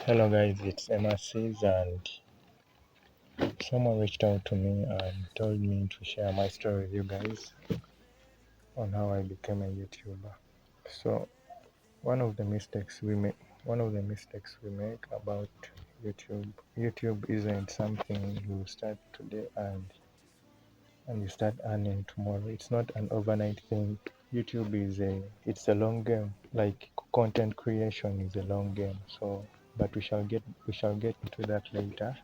Hello guys, it's MRCs and someone reached out to me and told me to share my story with you guys on how I became a YouTuber. So one of the mistakes we make about YouTube isn't something you start today and you start earning tomorrow. It's not an overnight thing. YouTube it's a long game. Like content creation is a long game. So but we shall get into that later.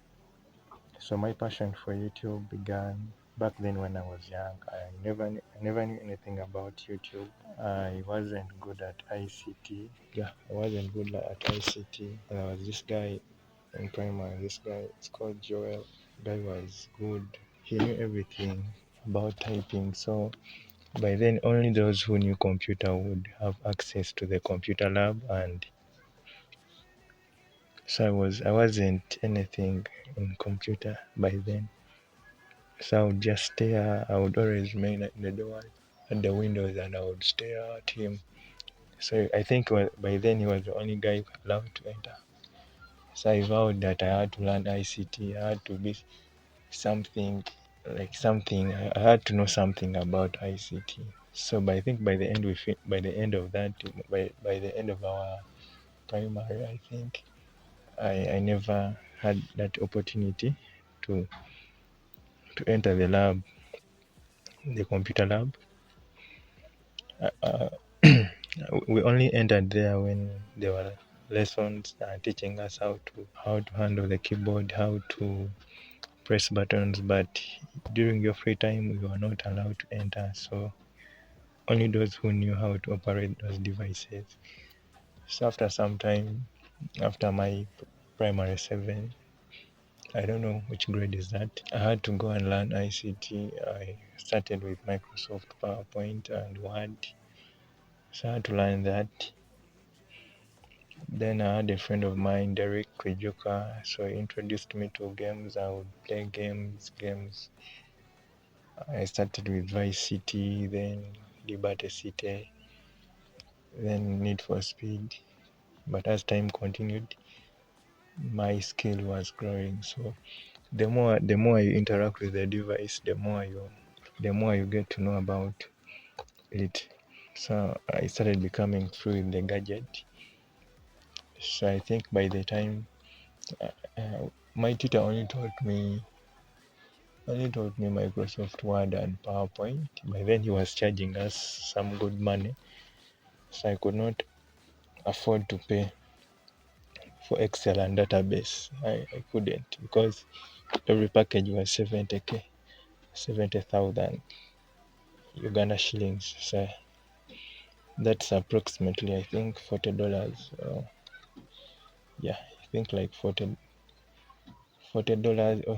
So my passion for YouTube began back then when I was young. I never knew anything about YouTube. I wasn't good at ICT. Yeah, I wasn't good at ICT. There was this guy in primary. This guy, it's called Joel. Guy was good. He knew everything about typing. So by then, only those who knew computer would have access to the computer lab, and so I wasn't anything in computer by then. So I would just stare. I would always remain at the door, at the windows, and I would stare at him. So I think by then he was the only guy allowed to enter. So I vowed that I had to learn ICT. I had to be something something. I had to know something about ICT. So I think by the end by the end of that, by the end of our primary, I think I never had that opportunity to enter the lab, the computer lab. Uh, we only entered there when there were lessons teaching us how to handle the keyboard, how to press buttons. But during your free time, we were not allowed to enter. So only those who knew how to operate those devices. So after some time, after my primary 7, I don't know which grade is that, I had to go and learn ICT. I started with Microsoft PowerPoint and Word. So I had to learn that. Then I had a friend of mine, Derek Kwijuka, so he introduced me to games. I would play games. I started with Vice City, then Liberty City, then Need for Speed. But as time continued, my skill was growing. So the more you interact with the device, the more you get to know about it. So I started becoming through the gadget. So I think by the time my tutor only taught me Microsoft Word and PowerPoint. By then he was charging us some good money, so I could not afford to pay for Excel and database. I couldn't, because every package was 70k, 70,000 Uganda shillings. So that's approximately, I think, $40. Yeah, I think like $40 or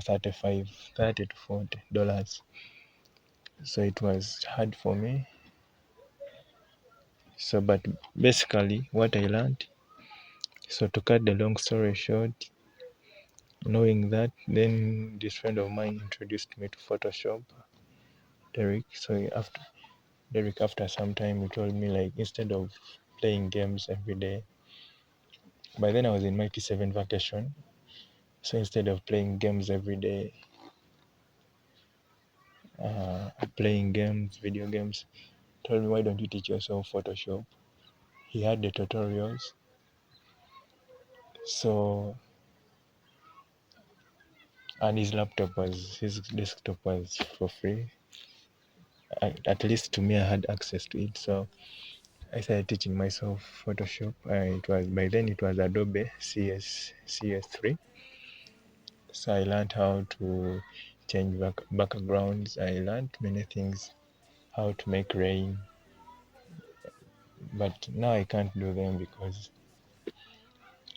30 to $40. So it was hard for me. So, but basically, what I learned. So to cut the long story short, knowing that, then this friend of mine introduced me to Photoshop, Derek. So after some time, he told me, like, instead of playing games every day. By then I was in my P7 vacation. So instead of playing games every day, playing games, video games, told me, why don't you teach yourself Photoshop? He had the tutorials. So, and his desktop was for free. At least to me, I had access to it. So I started teaching myself Photoshop. It was by then it was Adobe CS3. So I learned how to change backgrounds. I learned many things, how to make rain. But now I can't do them because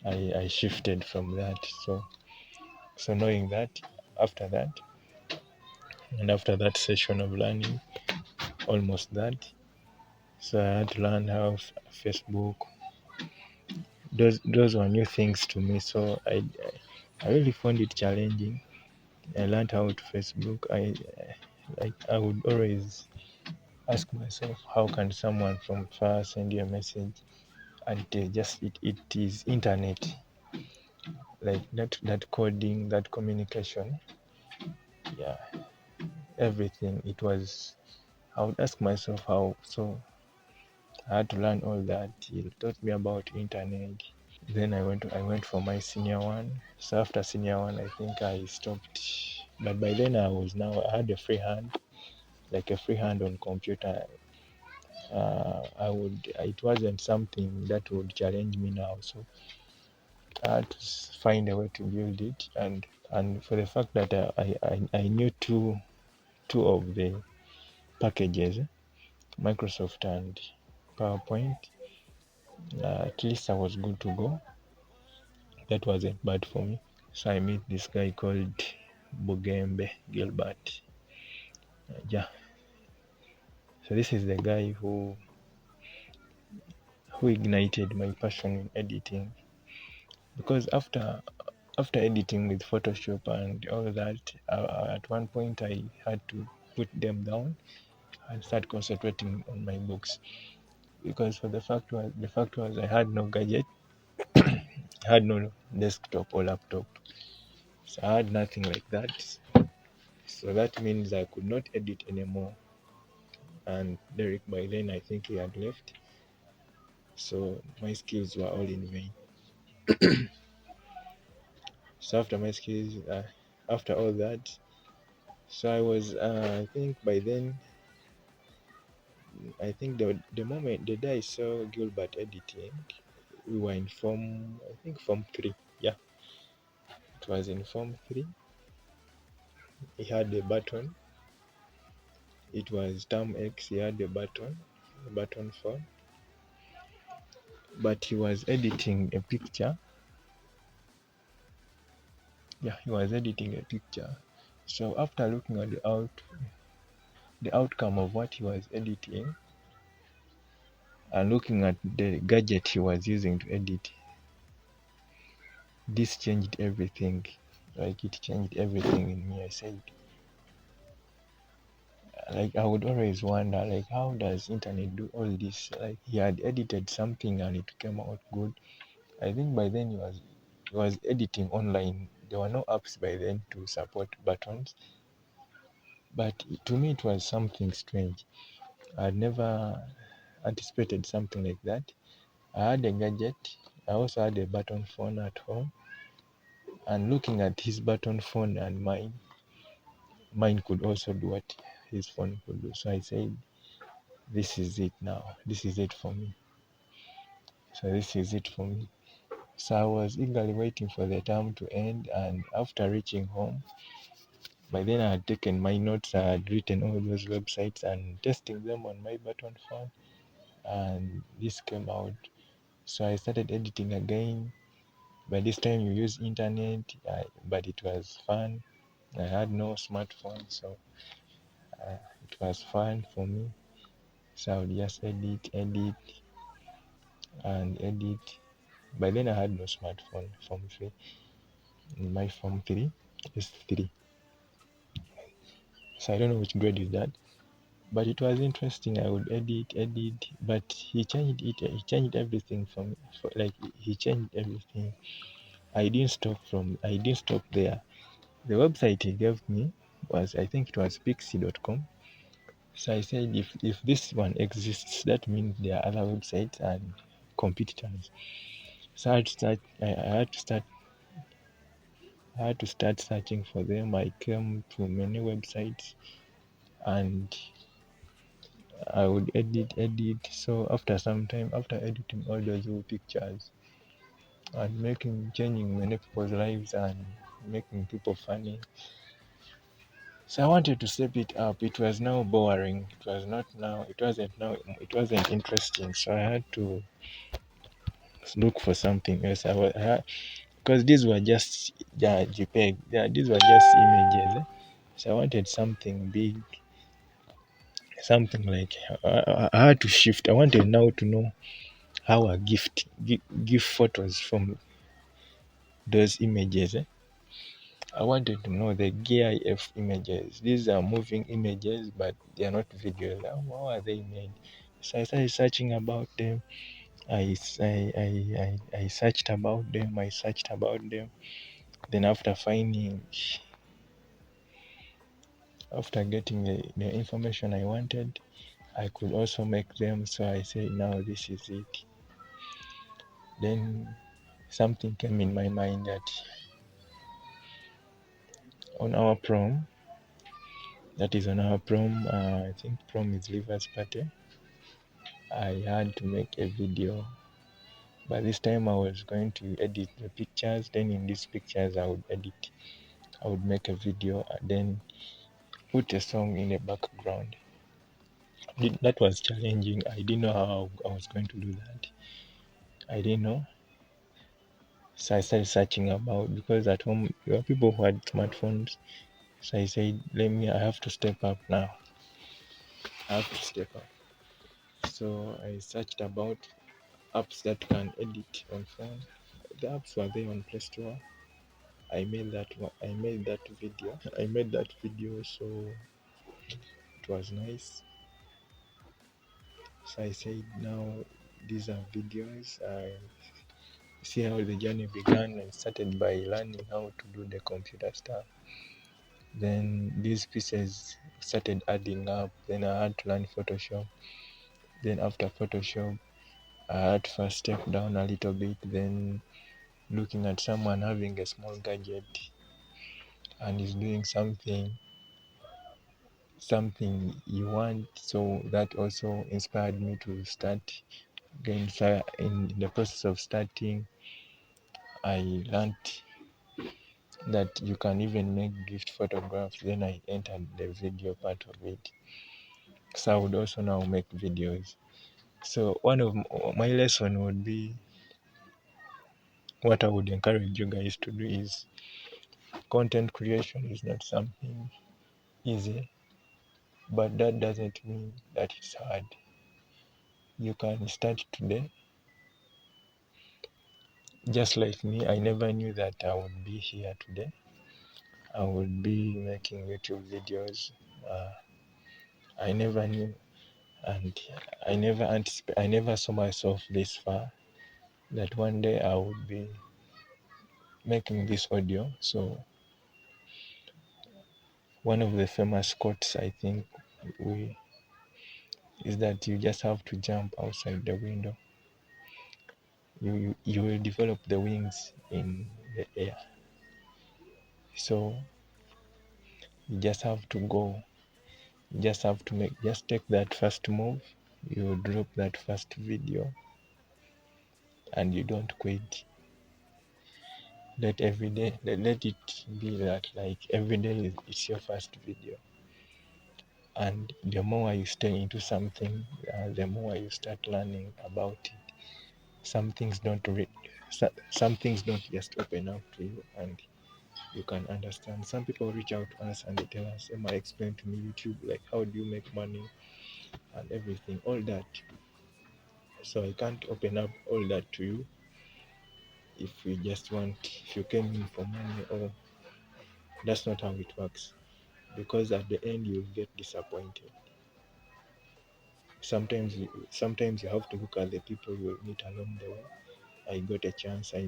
I shifted from that. So knowing that, after that, and after that session of learning, almost that. So I had to learn how Facebook. Those were new things to me. So I really found it challenging. I learned how to Facebook. I would always ask myself, how can someone from far send you a message? And just it is internet. like that coding, that communication, yeah, everything. It was, I would ask myself how. So I had to learn all that. He taught me about internet. Then I went for my senior one. So after senior one, I think I stopped. But by then I had a free hand, like a free hand on computer. It wasn't something that would challenge me now. So I had to find a way to build it. And for the fact that I knew two of the packages, Microsoft and PowerPoint, at least I was good to go. That wasn't bad for me. So I met this guy called Bugembe Gilbert. Yeah. So this is the guy who ignited my passion in editing. Because after editing with Photoshop and all that, at one point I had to put them down and start concentrating on my books. Because the fact was I had no gadget, I had no desktop or laptop. So I had nothing like that. So that means I could not edit anymore. And Derek, by then, I think he had left. So my skills were all in vain. So after all that, so I was, I think by then, I think the day I saw Gilbert editing, we were in form 3. Yeah, it was in form 3. He had a button. It was term X. He had a button phone. But he was editing a picture. Yeah, he was editing a picture. So after looking at the outcome of what he was editing and looking at the gadget he was using to edit, this changed everything. Like it changed everything in me. I said, like I would always wonder, like how does internet do all this? Like he had edited something and it came out good. I think by then he was editing online. There were no apps by then to support buttons. But to me it was something strange. I'd never anticipated something like that. I had a gadget. I also had a button phone at home. And looking at his button phone and mine could also do what his phone could do. So I said, this is it now. This is it for me. So this is it for me. So I was eagerly waiting for the term to end. And after reaching home, by then I had taken my notes. I had written all those websites and testing them on my button phone. And this came out. So I started editing again. By this time you use internet, but it was fun. I had no smartphone, so it was fun for me. So I would just edit, and edit. By then I had no smartphone. Form 3, my Form 3 is 3. So I don't know which grade is that, but it was interesting. I would edit, but he changed it. He changed everything for me. He changed everything. I didn't stop there. The website he gave me was, I think it was pixie.com. So I said, if this one exists, that means there are other websites and competitors. So I had to start searching for them. I came to many websites and I would edit. So after some time, after editing all those pictures and changing many people's lives and making people funny, so I wanted to step it up. It was now boring. It wasn't interesting. So I had to look for something else. Because these were just JPEG. Yeah, these were just images. So I wanted something big, something like I had to shift. I wanted now to know how a give photos from those images. I wanted to know the GIF images. These are moving images, but they are not videos. How are they made? So I started searching about them. I searched about them. Then after getting the information I wanted, I could also make them. So I say, now this is it. Then something came in my mind that on our prom, I think prom is Leavers Party, I had to make a video. But this time I was going to edit the pictures. Then in these pictures I would make a video and then put a song in the background. That was challenging. I didn't know how I was going to do that. I didn't know. So I started searching about, because at home there were people who had smartphones. So I said, I have to step up now. So I searched about apps that can edit on phone. The apps were there on Play Store. I made that video. So it was nice. So I said, now these are videos. I see how the journey began. I started by learning how to do the computer stuff. Then these pieces started adding up. Then I had to learn Photoshop. Then after Photoshop, I had to first step down a little bit. Then looking at someone having a small gadget and is doing something you want. So that also inspired me to start. Again, so in the process of starting, I learned that you can even make gift photographs. Then I entered the video part of it. So I would also now make videos. So one of my lesson would be, what I would encourage you guys to do is, content creation is not something easy, but that doesn't mean that it's hard. You can start today. Just like me, I never knew that I would be here today. I would be making YouTube videos. I never knew, and I never saw myself this far, that one day I would be making this audio. So one of the famous quotes, I think, is that you just have to jump outside the window. You will develop the wings in the air. So you just have to go. You just have to take that first move. You drop that first video, and you don't quit. Let it be that, like, every day is your first video. And the more you stay into something, the more you start learning about it. Some things don't just open up to you and you can understand. Some people reach out to us and they tell us, Emma, explain to me YouTube, like, how do you make money and everything, all that. So I can't open up all that to you if you came in for money. Or that's not how it works, because at the end you'll get disappointed. Sometimes you have to look at the people you meet along the way. I got a chance. I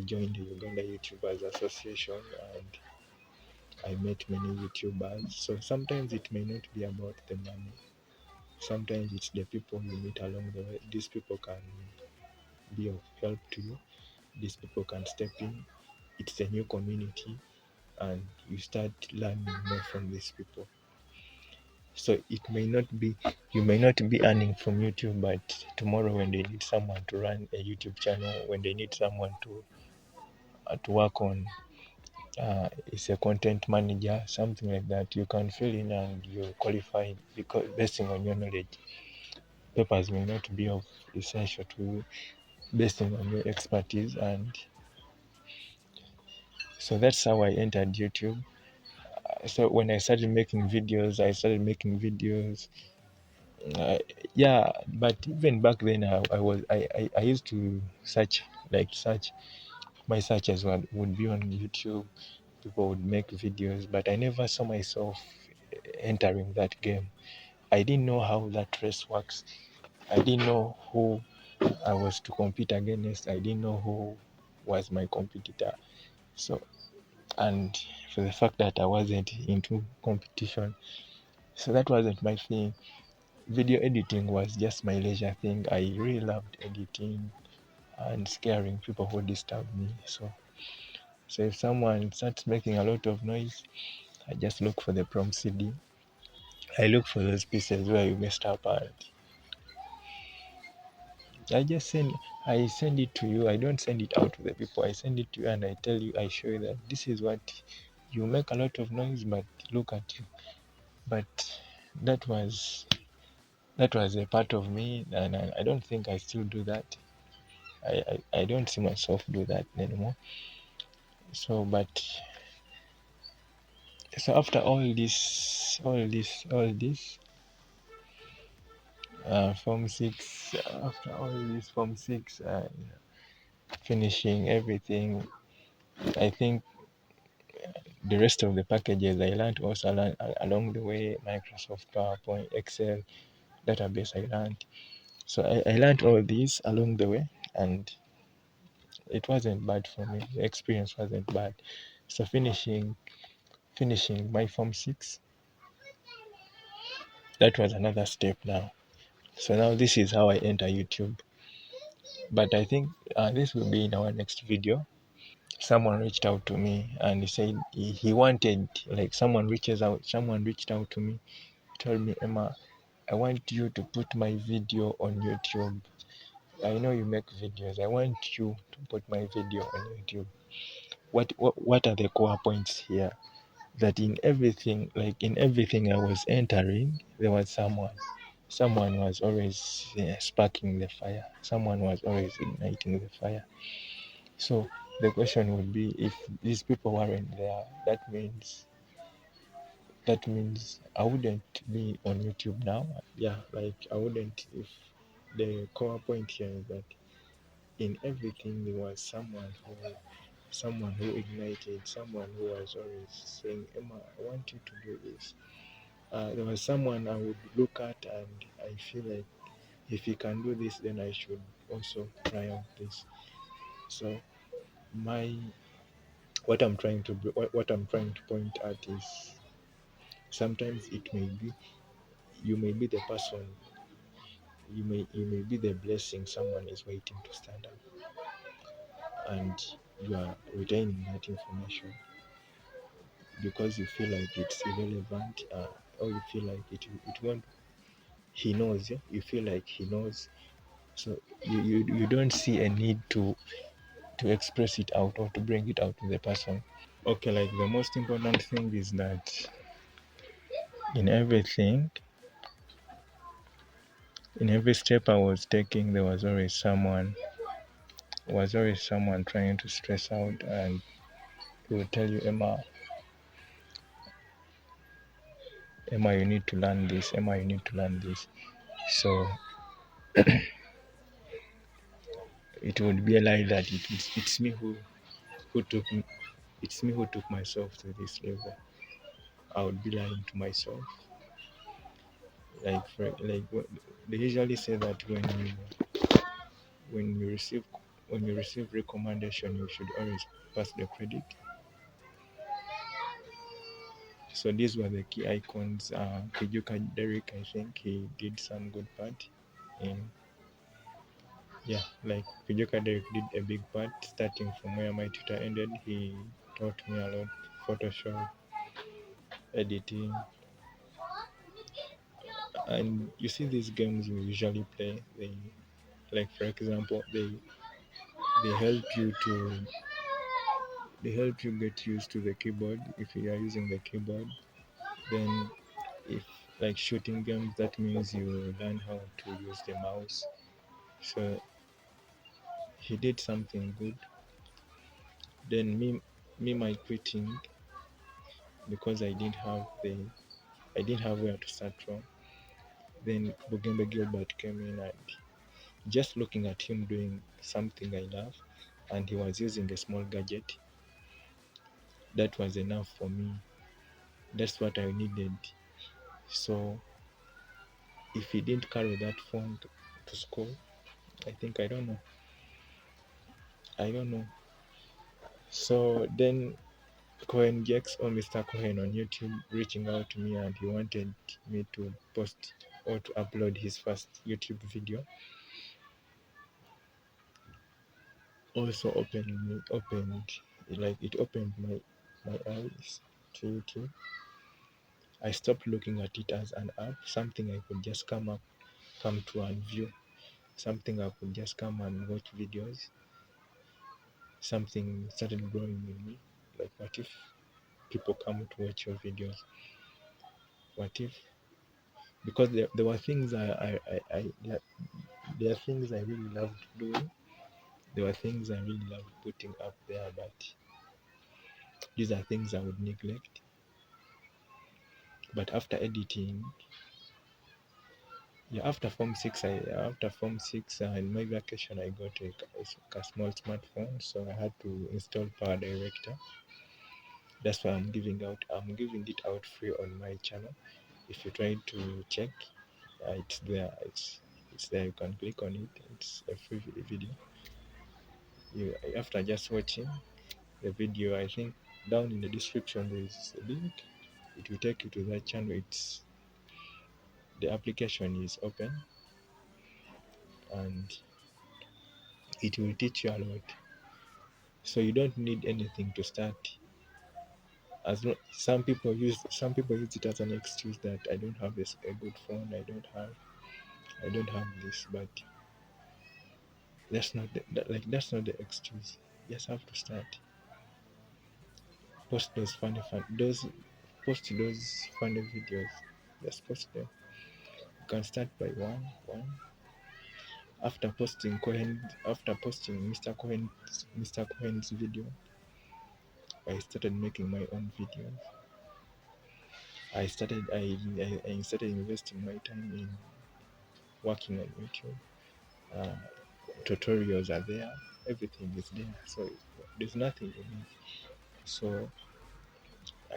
joined the Uganda YouTubers Association and I met many YouTubers. So sometimes it may not be about the money. Sometimes it's the people you meet along the way. These people can be of help to you. These people can step in. It's a new community and you start learning more from these people. So you may not be earning from YouTube, but tomorrow when they need someone to run a YouTube channel, when they need someone to work on, is a content manager, something like that, you can fill in and you qualify, because based on your knowledge. Papers may not be of essential to you, based on your expertise. And so that's how I entered YouTube. So when I started making videos, yeah, but even back then I used to search. My searches would be on YouTube. People would make videos, but I never saw myself entering that game. I didn't know how that race works. I didn't know who I was to compete against. I didn't know who was my competitor. So, and for the fact that I wasn't into competition, so that wasn't my thing. Video editing was just my leisure thing. I really loved editing and scaring people who disturb me. So if someone starts making a lot of noise, I just look for the prompt CD. I look for those pieces where you messed up, and I send it to you. I don't send it out to the people. I send it to you and I tell you, I show you that this is what you make a lot of noise, but look at you. But that was a part of me, and I don't think I still do that. I don't see myself do that anymore. So after form 6, after all this form 6 finishing everything, I think the rest of the packages I learned also along the way: Microsoft, PowerPoint, Excel, database I learned. So I learned all these along the way, and it wasn't bad for me. The experience wasn't bad. So finishing my form 6, that was another step now. So now this is how I enter YouTube. But I think this will be in our next video. Someone reached out to me and he said he wanted, like, someone reached out to me, told me, Emma, I want you to put my video on YouTube. I know you make videos. I want you to put my video on YouTube. What are the core points here? That in everything I was entering, there was someone was always sparking the fire. Someone was always igniting the fire. So the question would be, if these people weren't there, that means I wouldn't be on YouTube now. Yeah, like I wouldn't. If the core point here is that in everything there was someone who ignited, someone who was always saying, Emma, I want you to do this. There was someone I would look at and I feel like, if he can do this, then I should also try out this. So my what I'm trying to point at is, sometimes it may be you may be the person, you may be the blessing someone is waiting to stand up, and you are retaining that information because you feel like it's irrelevant, or you feel like it won't. He knows, yeah? You feel like he knows, so you don't see a need to express it out or to bring it out to the person. Okay, like the most important thing is that in everything, in every step I was taking, there was always someone trying to stress out, and he would tell you, Emma, you need to learn this. Emma, you need to learn this. So it would be a lie that it's me who took it's me who took myself to this level. I would be lying to myself. They usually say that when you receive recommendation, you should always pass the credit. So these were the key icons. Kijuka Derek, I think he did some good part in, yeah, like Kijuka Derek did a big part starting from where my tutor ended. He taught me a lot: Photoshop, editing. And you see, these games we usually play, like, for example, they help you get used to the keyboard. If you are using the keyboard, then if, like, shooting games, that means you learn how to use the mouse. So he did something good. Then my quitting, because I didn't have where to start from. Then Bugembe Gilbert came in, and just looking at him doing something I love, and he was using a small gadget, that was enough for me. That's what I needed. So if he didn't carry that phone to school. I think I don't know. So then Cohen Gex or Mr. Cohen on YouTube reaching out to me, and he wanted me to post or to upload his first YouTube video. Also opened my eyes to YouTube. I stopped looking at it as an app, something I could just come to and view, something I could just come and watch videos. Something started growing in me. Like, what if people come to watch your videos? What if, because there were things there are things I really loved doing. There were things I really loved putting up there, but these are things I would neglect. But after editing, yeah, after form six in my vacation, I got a small smartphone, so I had to install Power Director. That's why I'm giving it out free on my channel. If you try to check, it's there. It's there. You can click on it. It's a free video. After just watching the video, I think down in the description there is a link. It will take you to that channel. The application is open, and it will teach you a lot. So you don't need anything to start. Some people use it as an excuse that I don't have a good phone. I don't have this, but that's not the excuse. You just have to start. Post those funny videos. Just post them. You can start by one. After posting Mr. Cohen's video, I started making my own videos. I started investing my time in working on YouTube. Tutorials are there. Everything is there. So there's nothing in it. So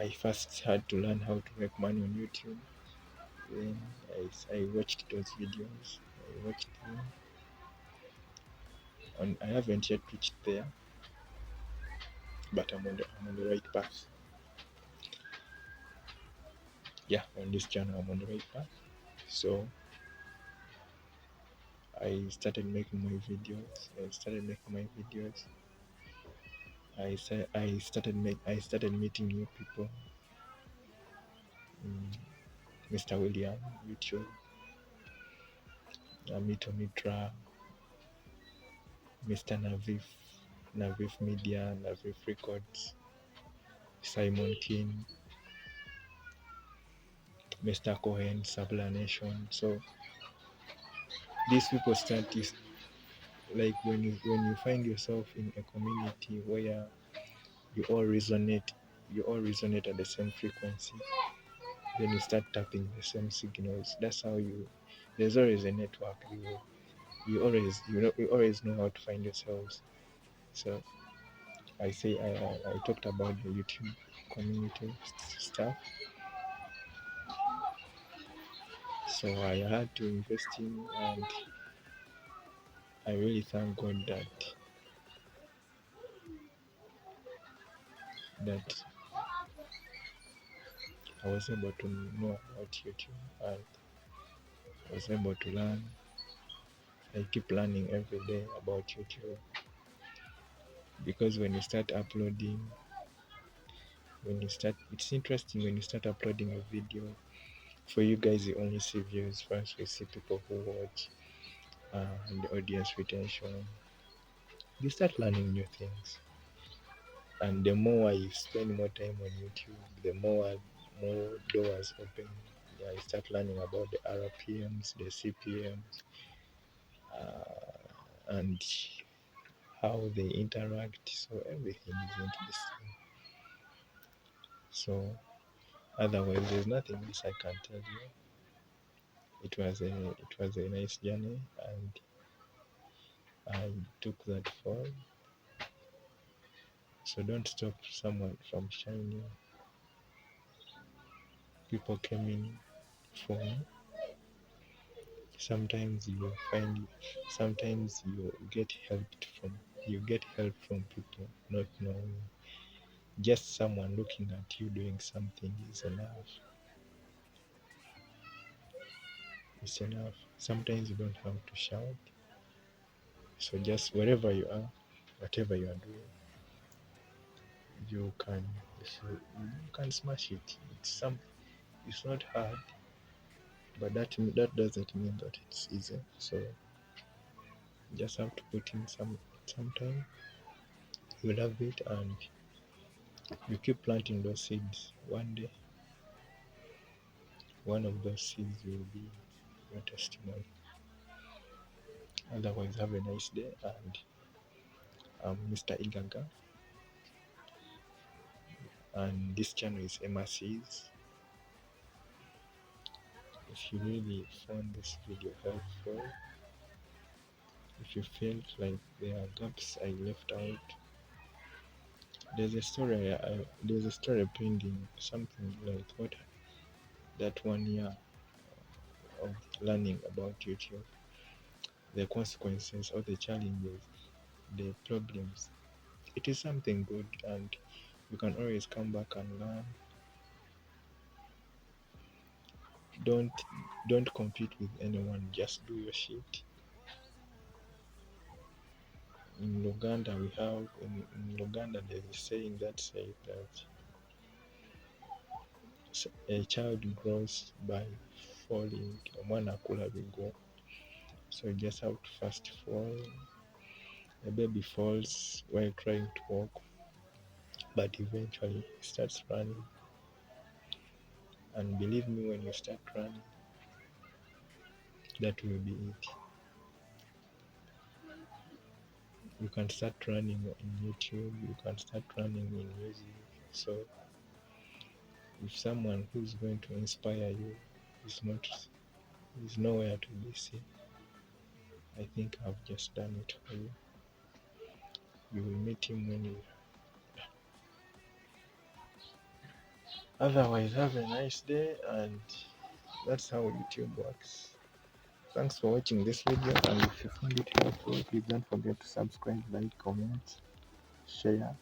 I first had to learn how to make money on YouTube. Then I watched those videos. I watched them, and I haven't yet reached there, but I'm on the right path. Yeah, on this channel I'm on the right path. So I started making my videos. I started meeting new people. Mr. William, YouTube, Amito Mitra, Mr. Navif Media, Navif Records, Simon King, Mr. Cohen, Sabla Nation. So these people start is like when you find yourself in a community where you all resonate at the same frequency, then you start tapping the same signals. That's how there's always a network. You always know how to find yourselves. So I talked about the YouTube community stuff. So I had to invest in, and I really thank God that I was able to know about YouTube, and I was able to learn. I keep learning every day about YouTube, because it's interesting when you start uploading a video. For you guys, you only see views. First, we see people who watch, and the audience retention. You start learning new things, and the more I spend more time on YouTube, the more doors open. Yeah, I start learning about the RPMs, the CPMs, and how they interact. So everything is interesting. So otherwise, there's nothing else I can tell you. It was a nice journey, and I took that fall. So don't stop someone from shining. People came in for me. Sometimes you get help from people not knowing. Just someone looking at you doing something is enough. It's enough. Sometimes you don't have to shout. So just wherever you are, whatever you are doing, you can you can smash it. It's not hard, but that doesn't mean that it's easy. So you just have to put in some time. You love it, and you keep planting those seeds. One day, one of those seeds will be your testimony. Otherwise, have a nice day, and I'm Mr. Igaga, and this channel is MRCs. If you really found this video helpful, if you felt like there are gaps I left out, there's a story pending, something like what that 1 year of learning about YouTube, the consequences or the challenges, the problems. It is something good, and you can always come back and learn. Don't compete with anyone, just do your shit. In Uganda there's a saying that says that a child grows by falling, omwana akula bigwo. So you just have to first fall. A baby falls while trying to walk, but eventually starts running. And believe me, when you start running, that will be it. You can start running in YouTube, you can start running in music. So if someone who's going to inspire you is nowhere to be seen, I think I've just done it for you. You will meet him when you. Otherwise, have a nice day, and that's how YouTube works. Thanks for watching this video, and if you found it helpful, please don't forget to subscribe, like, comment, share.